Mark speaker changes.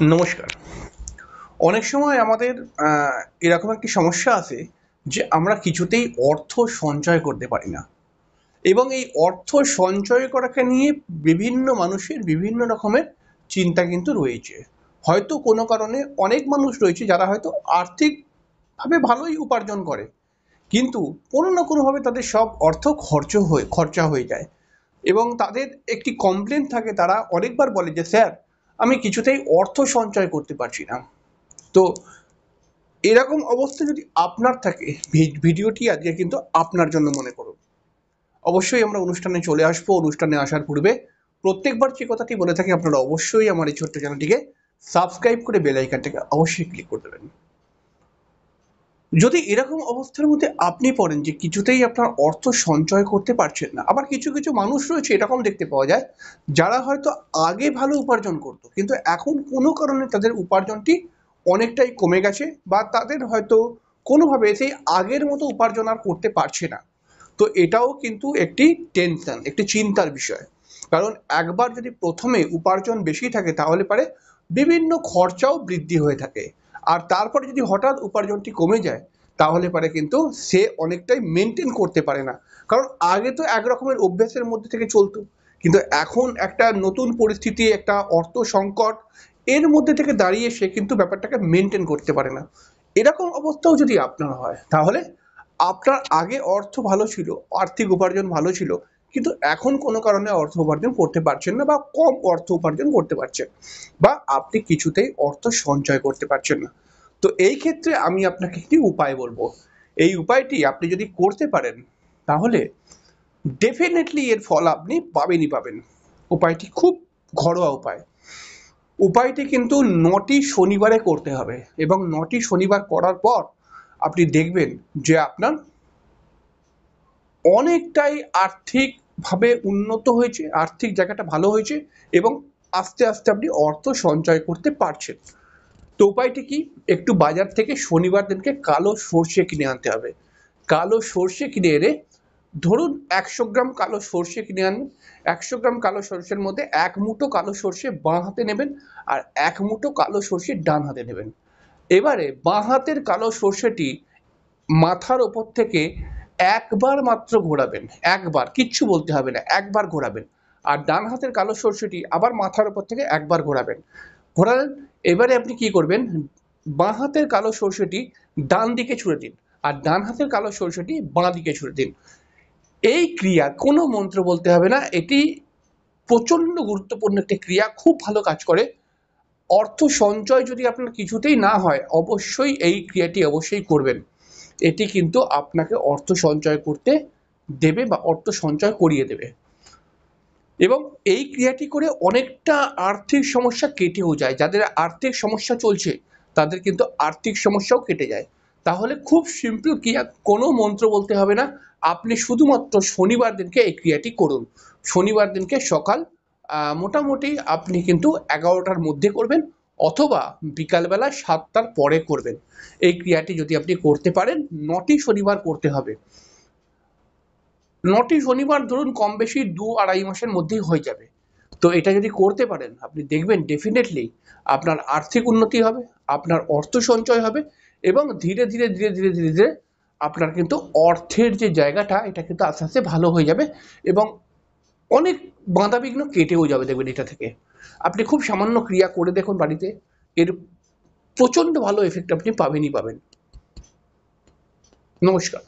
Speaker 1: নমস্কার। অনেক সময় আমাদের এরকম একটি সমস্যা আছে যে আমরা কিছুতেই অর্থ সঞ্চয় করতে পারি না এবং এই অর্থ সঞ্চয় করাকে নিয়ে বিভিন্ন মানুষের বিভিন্ন রকমের চিন্তা কিন্তু রয়েছে। হয়তো কোনো কারণে অনেক মানুষ রয়েছে যারা হয়তো আর্থিকভাবে ভালোই উপার্জন করে, কিন্তু কোনো না কোনোভাবে তাদের সব অর্থ খরচা হয়ে যায় এবং তাদের একটি কমপ্লেন থাকে। তারা অনেকবার বলে যে স্যার, আমি কিছুতেই অর্থ সঞ্চয় করতে পারছি না। তো এরকম অবস্থা যদি আপনার থাকে, ভিডিওটি আজকে কিন্তু আপনার জন্য মনে করুন। অবশ্যই আমরা অনুষ্ঠানে চলে আসবো। অনুষ্ঠানে আসার পূর্বে প্রত্যেকবার যে কথাটি বলে থাকি, আপনারা অবশ্যই আমার এই ছোট্ট চ্যানেলটিকে সাবস্ক্রাইব করে বেল আইকনটাকে অবশ্যই ক্লিক করে দেবেন। যদি এরকম অবস্থার মধ্যে আপনি পড়েন যে কিছুতেই আপনার অর্থ সঞ্চয় করতে পারছেন না, আবার কিছু কিছু মানুষ রয়েছে এরকম দেখতে পাওয়া যায় যারা হয়তো আগে ভালো উপার্জন করতো, কিন্তু এখন কোনো কারণে তাদের উপার্জনটি অনেকটাই কমে গেছে বা তাদের হয়তো কোনোভাবে সেই আগের মতো উপার্জন আর করতে পারছে না। তো এটাও কিন্তু একটি টেনশন, একটি চিন্তার বিষয়। কারণ একবার যদি প্রথমে উপার্জন বেশি থাকে তাহলে পারে বিভিন্ন খরচাও বৃদ্ধি হয়ে থাকে, আর তারপরে যদি হঠাৎ উপার্জনটি কমে যায় তাহলে পারে কিন্তু সে অনেকটাই মেনটেন করতে পারে না। কারণ আগে তো এক রকমের অভ্যেসের মধ্যে থেকে চলতো, কিন্তু এখন একটা নতুন পরিস্থিতি, একটা অর্থ সংকট, এর মধ্যে থেকে দাঁড়িয়ে সে কিন্তু ব্যাপারটাকে মেনটেন করতে পারে না। এরকম অবস্থাও যদি আপনার হয় তাহলে আপনার আগে অর্থ ভালো ছিল, আর্থিক উপার্জন ভালো ছিল, কিন্তু এখন কোনো কারণে অর্থ উপার্জন করতে পারছেন না বা কম অর্থ উপার্জন করতে পারছেন, বা আপনি কিছুতেই অর্থ সঞ্চয় করতে পারছেন না। তো এই ক্ষেত্রে আমি আপনাকে একটি উপায় বলবো। এই উপায়টি আপনি যদি করতে পারেন তাহলে ডেফিনেটলি এর ফল আপনি পাবেনই পাবেন। উপায়টি খুব ঘরোয়া উপায়। উপায়টি কিন্তু ৯টি শনিবারে করতে হবে এবং ৯টি শনিবার করার পর আপনি দেখবেন যে আপনার অনেকটাই আর্থিকভাবে উন্নত হয়েছে, আর্থিক জায়গাটা ভালো হয়েছে এবং আস্তে আস্তে আপনি অর্থ সঞ্চয় করতে পারছেন। তো উপায়টি কি? একটু বাজার থেকে শনিবার দিনকে কালো সর্ষে কিনে আনতে হবে। কালো সর্ষে কিনে এনে, ধরুন ১০০ গ্রাম কালো সর্ষে কিনে আনবেন। ১০০ গ্রাম কালো সর্ষের মধ্যে ১ মুঠো কালো সর্ষে বাঁ হাতে নেবেন আর ১ মুঠো কালো সর্ষে ডান হাতে নেবেন। এবারে বাঁ হাতের কালো সর্ষেটি মাথার ওপর থেকে একবার মাত্র ঘোরাবেন। একবার, কিচ্ছু বলতে হবে না, একবার ঘোরাবেন। আর ডান হাতের কালো সর্ষেটি আবার মাথার ওপর থেকে একবার ঘোরাবেন। ঘোরালেন। এবারে আপনি কি করবেন? বাঁ হাতের কালো সর্ষেটি ডান দিকে ছুঁড়ে দিন আর ডান হাতের কালো সর্ষেটি বাঁ দিকে ছুঁড়ে দিন। এই ক্রিয়া কোনো মন্ত্র বলতে হবে না, এটি প্রচন্ড গুরুত্বপূর্ণ একটি ক্রিয়া, খুব ভালো কাজ করে। অর্থ সঞ্চয় যদি আপনার কিছুতেই না হয়, অবশ্যই এই ক্রিয়াটি অবশ্যই করবেন। এটি কিন্তু আপনাকে অর্থ সঞ্চয় করতে দেবে বা অর্থ সঞ্চয় করিয়ে দেবে এবং এই ক্রিয়াটি করে অনেকটা আর্থিক সমস্যা কেটেও যায়। যাদের আর্থিক সমস্যা চলছে তাদের কিন্তু আর্থিক সমস্যাও কেটে যায়। তাহলে খুব সিম্পল ক্রিয়া, কোনো মন্ত্র বলতে হবে না। আপনি শুধুমাত্র শনিবার দিনকে এই ক্রিয়াটি করুন। শনিবার দিনকে সকাল মোটামুটি আপনি কিন্তু ১১টার মধ্যে করবেন অথবা বিকালবেলা ৭টার পরে করবেন। এই ক্রিয়াটি যদি আপনি করতে পারেন, ৯টি শনিবার করতে হবে। ৯টি শনিবার ধরুন কম বেশি ২-২.৫ মাসের মধ্যেই হয়ে যাবে। তো এটা যদি করতে পারেন আপনি দেখবেন ডেফিনেটলি আপনার আর্থিক উন্নতি হবে, আপনার অর্থ সঞ্চয় হবে এবং ধীরে ধীরে ধীরে ধীরে ধীরে ধীরে আপনার কিন্তু অর্থের যে জায়গাটা এটা কিন্তু আস্তে আস্তে ভালো হয়ে যাবে এবং অনেক বাধাবিঘ্ন কেটেও যাবে দেখবেন এটা থেকে। আপনি খুব সামান্য ক্রিয়া করে দেখুন বাড়িতে, এর প্রচণ্ড ভালো এফেক্ট আপনি পাবেনই পাবেন। নমস্কার।